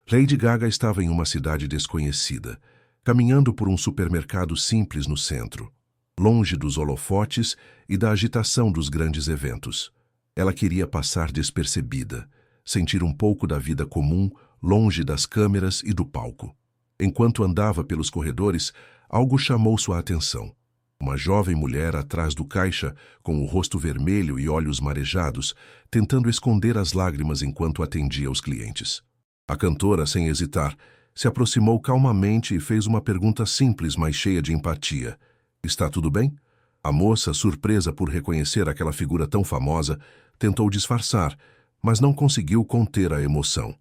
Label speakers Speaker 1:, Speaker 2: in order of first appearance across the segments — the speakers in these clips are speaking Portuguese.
Speaker 1: Lady Gaga estava em uma cidade desconhecida, caminhando por um supermercado simples no centro, longe dos holofotes e da agitação dos grandes eventos. Ela queria passar despercebida, sentir um pouco da vida comum, longe das câmeras e do palco. Enquanto andava pelos corredores, algo chamou sua atenção. Uma jovem mulher atrás do caixa, com o rosto vermelho e olhos marejados, tentando esconder as lágrimas enquanto atendia os clientes. A cantora, sem hesitar, se aproximou calmamente e fez uma pergunta simples, mas cheia de empatia. "Está tudo bem?" A moça, surpresa por reconhecer aquela figura tão famosa, tentou disfarçar, mas não conseguiu conter a emoção.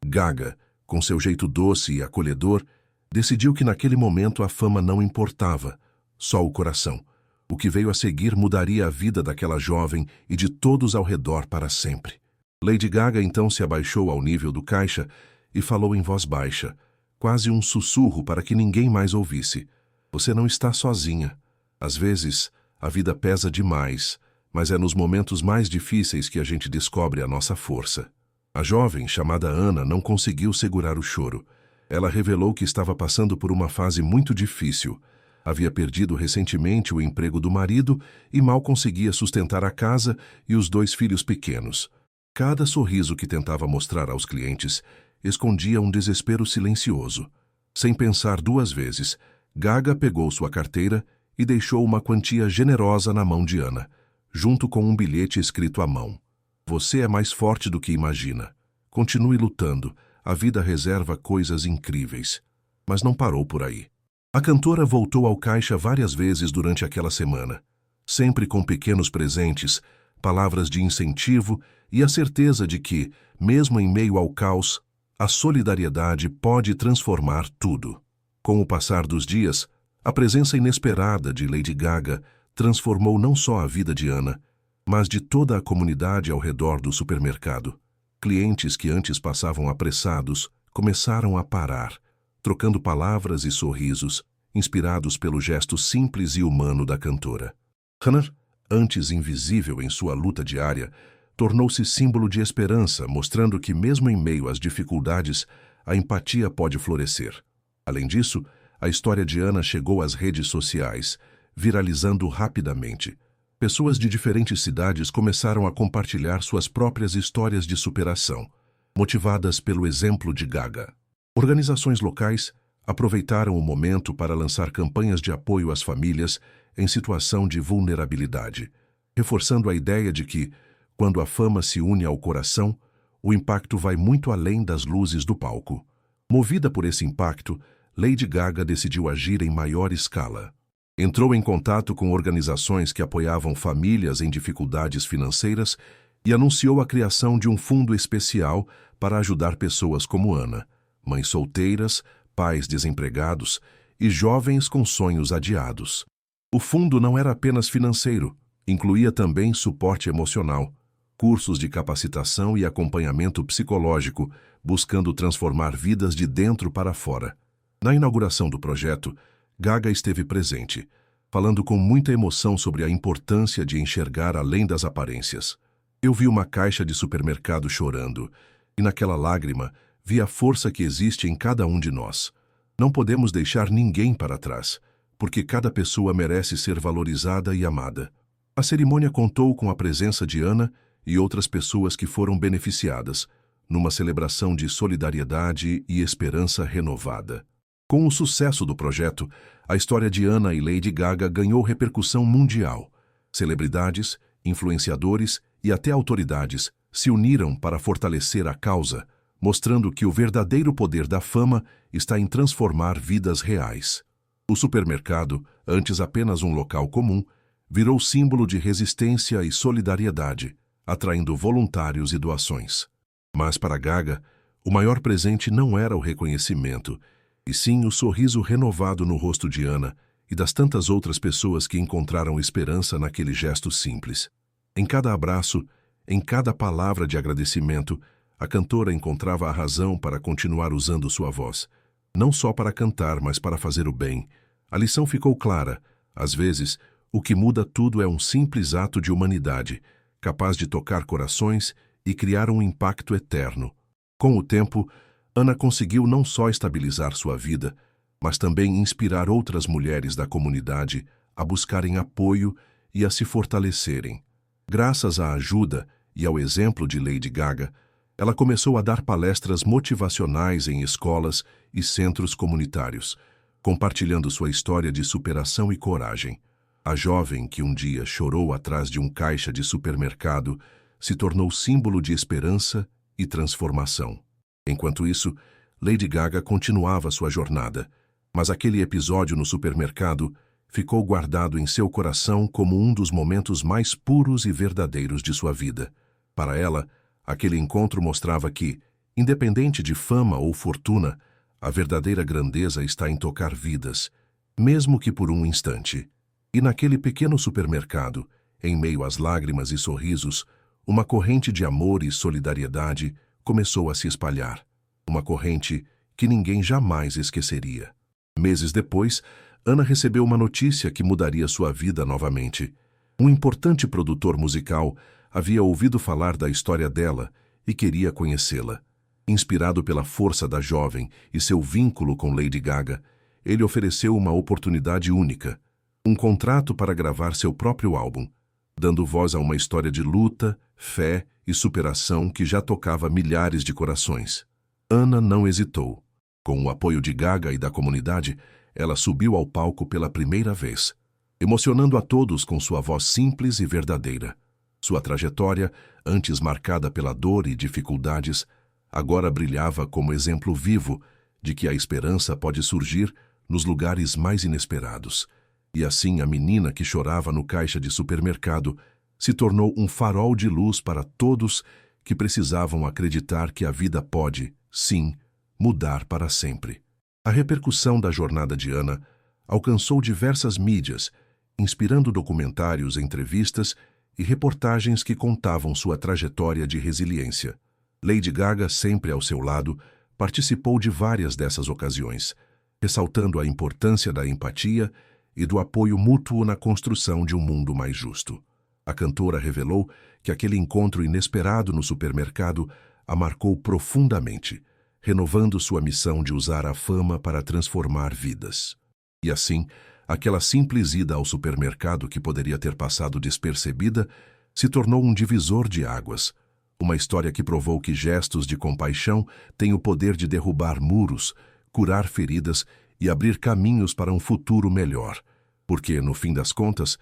Speaker 1: Gaga, com seu jeito doce e acolhedor, decidiu que naquele momento a fama não importava, só o coração. O que veio a seguir mudaria a vida daquela jovem e de todos ao redor para sempre. Lady Gaga então se abaixou ao nível do caixa e falou em voz baixa, quase um sussurro para que ninguém mais ouvisse. "Você não está sozinha. Às vezes, a vida pesa demais, mas é nos momentos mais difíceis que a gente descobre a nossa força." A jovem, chamada Ana, não conseguiu segurar o choro. Ela revelou que estava passando por uma fase muito difícil. Havia perdido recentemente o emprego do marido e mal conseguia sustentar a casa e os 2 filhos pequenos. Cada sorriso que tentava mostrar aos clientes escondia um desespero silencioso. Sem pensar 2 vezes, Gaga pegou sua carteira e deixou uma quantia generosa na mão de Ana, junto com um bilhete escrito à mão. "Você é mais forte do que imagina. Continue lutando, a vida reserva coisas incríveis." Mas não parou por aí. A cantora voltou ao caixa várias vezes durante aquela semana, sempre com pequenos presentes, palavras de incentivo e a certeza de que, mesmo em meio ao caos, a solidariedade pode transformar tudo. Com o passar dos dias, a presença inesperada de Lady Gaga transformou não só a vida de Ana, mas de toda a comunidade ao redor do supermercado. Clientes que antes passavam apressados começaram a parar, trocando palavras e sorrisos, inspirados pelo gesto simples e humano da cantora. Hannah, antes invisível em sua luta diária, tornou-se símbolo de esperança, mostrando que mesmo em meio às dificuldades, a empatia pode florescer. Além disso, a história de Ana chegou às redes sociais, viralizando rapidamente. Pessoas de diferentes cidades começaram a compartilhar suas próprias histórias de superação, motivadas pelo exemplo de Gaga. Organizações locais aproveitaram o momento para lançar campanhas de apoio às famílias em situação de vulnerabilidade, reforçando a ideia de que, quando a fama se une ao coração, o impacto vai muito além das luzes do palco. Movida por esse impacto, Lady Gaga decidiu agir em maior escala. Entrou em contato com organizações que apoiavam famílias em dificuldades financeiras e anunciou a criação de um fundo especial para ajudar pessoas como Ana, mães solteiras, pais desempregados e jovens com sonhos adiados. O fundo não era apenas financeiro, incluía também suporte emocional, cursos de capacitação e acompanhamento psicológico, buscando transformar vidas de dentro para fora. Na inauguração do projeto, Gaga esteve presente, falando com muita emoção sobre a importância de enxergar além das aparências. "Eu vi uma caixa de supermercado chorando, e naquela lágrima vi a força que existe em cada um de nós. Não podemos deixar ninguém para trás, porque cada pessoa merece ser valorizada e amada." A cerimônia contou com a presença de Ana e outras pessoas que foram beneficiadas, numa celebração de solidariedade e esperança renovada. Com o sucesso do projeto, a história de Ana e Lady Gaga ganhou repercussão mundial. Celebridades, influenciadores e até autoridades se uniram para fortalecer a causa, mostrando que o verdadeiro poder da fama está em transformar vidas reais. O supermercado, antes apenas um local comum, virou símbolo de resistência e solidariedade, atraindo voluntários e doações. Mas para Gaga, o maior presente não era o reconhecimento, e sim o sorriso renovado no rosto de Ana e das tantas outras pessoas que encontraram esperança naquele gesto simples. Em cada abraço, em cada palavra de agradecimento, a cantora encontrava a razão para continuar usando sua voz. Não só para cantar, mas para fazer o bem. A lição ficou clara. Às vezes, o que muda tudo é um simples ato de humanidade, capaz de tocar corações e criar um impacto eterno. Com o tempo, Ana conseguiu não só estabilizar sua vida, mas também inspirar outras mulheres da comunidade a buscarem apoio e a se fortalecerem. Graças à ajuda e ao exemplo de Lady Gaga, ela começou a dar palestras motivacionais em escolas e centros comunitários, compartilhando sua história de superação e coragem. A jovem que um dia chorou atrás de um caixa de supermercado se tornou símbolo de esperança e transformação. Enquanto isso, Lady Gaga continuava sua jornada, mas aquele episódio no supermercado ficou guardado em seu coração como um dos momentos mais puros e verdadeiros de sua vida. Para ela, aquele encontro mostrava que, independente de fama ou fortuna, a verdadeira grandeza está em tocar vidas, mesmo que por um instante. E naquele pequeno supermercado, em meio às lágrimas e sorrisos, uma corrente de amor e solidariedade começou a se espalhar. Uma corrente que ninguém jamais esqueceria. Meses depois, Ana recebeu uma notícia que mudaria sua vida novamente. Um importante produtor musical havia ouvido falar da história dela e queria conhecê-la. Inspirado pela força da jovem e seu vínculo com Lady Gaga, ele ofereceu uma oportunidade única, um contrato para gravar seu próprio álbum, dando voz a uma história de luta, fé e superação que já tocava milhares de corações. Ana não hesitou. Com o apoio de Gaga e da comunidade, ela subiu ao palco pela primeira vez, emocionando a todos com sua voz simples e verdadeira. Sua trajetória, antes marcada pela dor e dificuldades, agora brilhava como exemplo vivo de que a esperança pode surgir nos lugares mais inesperados. E assim a menina que chorava no caixa de supermercado se tornou um farol de luz para todos que precisavam acreditar que a vida pode, sim, mudar para sempre. A repercussão da jornada de Ana alcançou diversas mídias, inspirando documentários, entrevistas e reportagens que contavam sua trajetória de resiliência. Lady Gaga, sempre ao seu lado, participou de várias dessas ocasiões, ressaltando a importância da empatia e do apoio mútuo na construção de um mundo mais justo. A cantora revelou que aquele encontro inesperado no supermercado a marcou profundamente, renovando sua missão de usar a fama para transformar vidas. E assim, aquela simples ida ao supermercado que poderia ter passado despercebida se tornou um divisor de águas, uma história que provou que gestos de compaixão têm o poder de derrubar muros, curar feridas e abrir caminhos para um futuro melhor, porque, no fim das contas,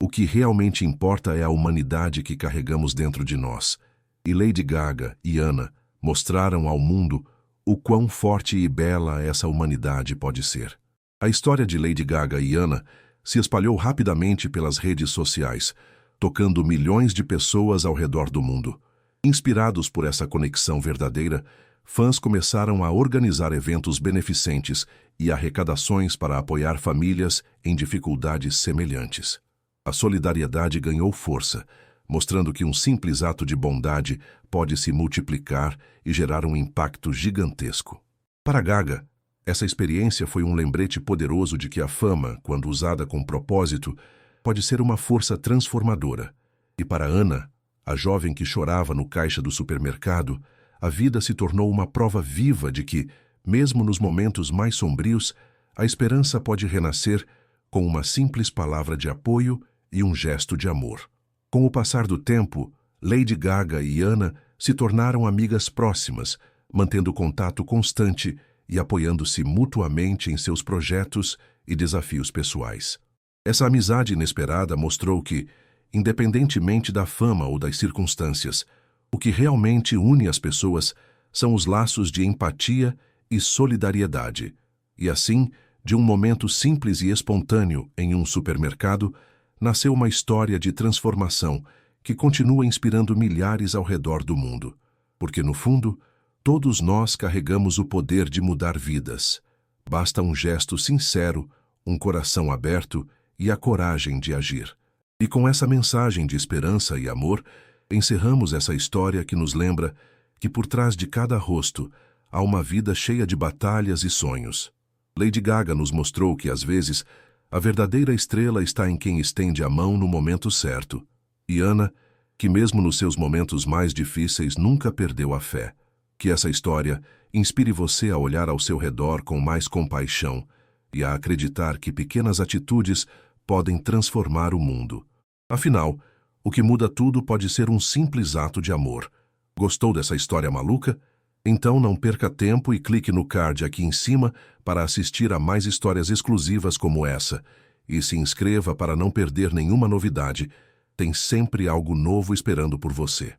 Speaker 1: o que realmente importa é a humanidade que carregamos dentro de nós. E Lady Gaga e Ana mostraram ao mundo o quão forte e bela essa humanidade pode ser. A história de Lady Gaga e Ana se espalhou rapidamente pelas redes sociais, tocando milhões de pessoas ao redor do mundo. Inspirados por essa conexão verdadeira, fãs começaram a organizar eventos beneficentes e arrecadações para apoiar famílias em dificuldades semelhantes. A solidariedade ganhou força, mostrando que um simples ato de bondade pode se multiplicar e gerar um impacto gigantesco. Para Gaga, essa experiência foi um lembrete poderoso de que a fama, quando usada com propósito, pode ser uma força transformadora. E para Ana, a jovem que chorava no caixa do supermercado, a vida se tornou uma prova viva de que, mesmo nos momentos mais sombrios, a esperança pode renascer com uma simples palavra de apoio e um gesto de amor. Com o passar do tempo, Lady Gaga e Ana se tornaram amigas próximas, mantendo contato constante e apoiando-se mutuamente em seus projetos e desafios pessoais. Essa amizade inesperada mostrou que, independentemente da fama ou das circunstâncias, o que realmente une as pessoas são os laços de empatia e solidariedade. E assim, de um momento simples e espontâneo em um supermercado, nasceu uma história de transformação que continua inspirando milhares ao redor do mundo. Porque, no fundo, todos nós carregamos o poder de mudar vidas. Basta um gesto sincero, um coração aberto e a coragem de agir. E com essa mensagem de esperança e amor, encerramos essa história que nos lembra que por trás de cada rosto há uma vida cheia de batalhas e sonhos. Lady Gaga nos mostrou que, às vezes, a verdadeira estrela está em quem estende a mão no momento certo. E Ana, que mesmo nos seus momentos mais difíceis nunca perdeu a fé. Que essa história inspire você a olhar ao seu redor com mais compaixão e a acreditar que pequenas atitudes podem transformar o mundo. Afinal, o que muda tudo pode ser um simples ato de amor. Gostou dessa história maluca? Então não perca tempo e clique no card aqui em cima para assistir a mais histórias exclusivas como essa. E se inscreva para não perder nenhuma novidade. Tem sempre algo novo esperando por você.